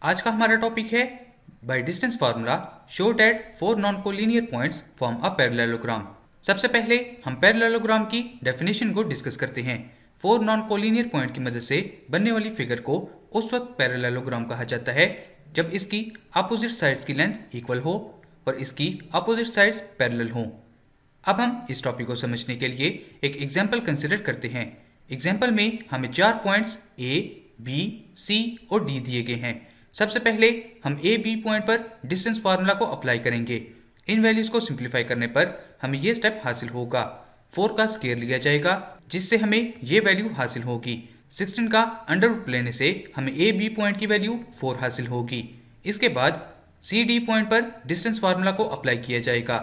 आज का हमारा टॉपिक है by distance formula show that four non collinear points form a parallelogram. सबसे पहले हम पैरेललोग्राम की डेफिनेशन को डिस्कस करते हैं। फोर नॉन कोलिनियर पॉइंट की मदद से बनने वाली फिगर को उस वक्त पैरेललोग्राम कहा जाता है जब इसकी अपोजिट साइड्स की लेंथ इक्वल हो और इसकी अपोजिट साइड्स पैरेलल हों। अब हम इस टॉपिक को समझने के लिए एक एग्जाम्पल कंसिडर करते हैं। एग्जाम्पल में हमें चार पॉइंट्स ए, बी, सी और डी दिए गए हैं। सबसे पहले हम ए बी पॉइंट पर डिस्टेंस फार्मूला को अप्लाई करेंगे। इन वैल्यूज को सिंप्लीफाई करने पर हमें ये स्टेप हासिल होगा। 4 का स्क्वायर लिया जाएगा जिससे हमें ये वैल्यू हासिल होगी। 16 का अंडर रूट लेने से हमें ए बी पॉइंट की वैल्यू 4 हासिल होगी। इसके बाद सी डी पॉइंट पर डिस्टेंस फार्मूला को अप्लाई किया जाएगा।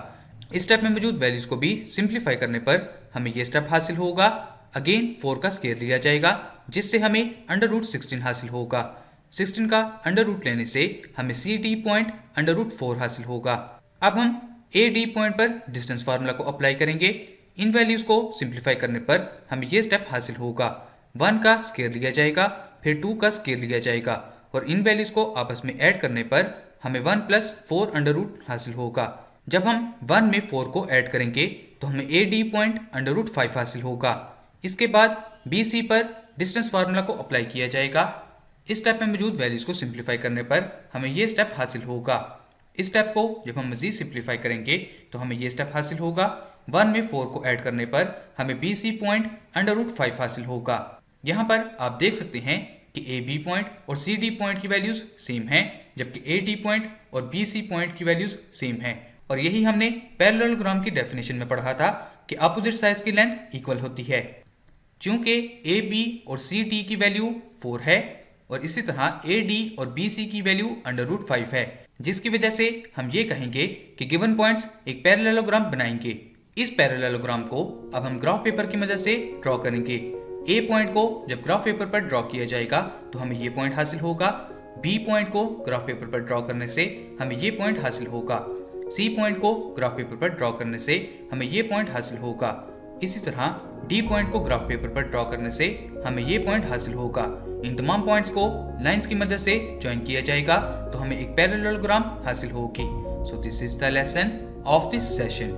इस स्टेप में मौजूद वैल्यूज को भी सिंप्लीफाई करने पर हमें ये स्टेप हासिल होगा। अगेन 4 का स्क्वायर लिया जाएगा जिससे हमें अंडर रूट 16 हासिल होगा। 16 का अंडर रूट लेने से हमें C D point under root 4 हासिल होगा। अब हम ए डी पॉइंट पर डिस्टेंस फार्मूला को अप्लाई करेंगे। इन वैल्यूज को सिंप्लीफाई करने पर हमें ये स्टेप हासिल होगा। 1 का स्क्वायर लिया जाएगा, फिर 2 का स्क्वायर लिया जाएगा और इन वैल्यूज को आपस में ऐड करने पर हमें 1 प्लस 4 अंडर रूट हासिल होगा। जब हम 1 में 4 को ऐड करेंगे तो हमें A D point under root 5 हासिल होगा। इसके बाद बी सी पर डिस्टेंस फार्मूला को अप्लाई किया जाएगा। इस स्टेप में मौजूद वैल्यूज को सिंप्लीफाई करने पर हमें ये स्टेप हासिल होगा। इस स्टेप को जब हम मजीद सिंप्लीफाई करेंगे तो हमें ये स्टेप हासिल होगा। 1 में 4 को ऐड करने पर हमें B C point under root 5 हासिल होगा। यहाँ पर आप देख सकते हैं कि ए बी पॉइंट और सी डी पॉइंट की वैल्यूज सेम हैं, जबकि ए डी पॉइंट और बी सी पॉइंट की वैल्यूज सेम हैं। और यही हमने पैरेललोग्राम की डेफिनेशन में पढ़ा था कि अपोजिट साइड्स की लेंथ इक्वल होती है। चूंकि ए बी और सी डी की वैल्यू 4 है और इसी तरह ए डी और बी सी की वैल्यू अंडर रूट 5 है, जिसकी वजह से हम ये कहेंगे कि गिवन पॉइंट्स एक पैरेललोग्राम बनाएंगे। इस पैरेललोग्राम को अब हम ग्राफ पेपर की मदद से ड्रॉ करेंगे। ए पॉइंट को जब ग्राफ पेपर पर ड्रॉ किया जाएगा तो हमें ये पॉइंट हासिल होगा। बी पॉइंट को ग्राफ पेपर पर ड्रॉ करने से हमें ये पॉइंट हासिल होगा। सी पॉइंट को ग्राफ पेपर पर ड्रॉ करने से हमें ये पॉइंट हासिल होगा। इसी तरह डी पॉइंट को ग्राफ पेपर पर ड्रॉ करने से हमें ये पॉइंट हासिल होगा। इन तमाम पॉइंट्स को लाइंस की मदद से ज्वाइन किया जाएगा तो हमें एक पैरेललोग्राम हासिल होगी। So this is the lesson of this session.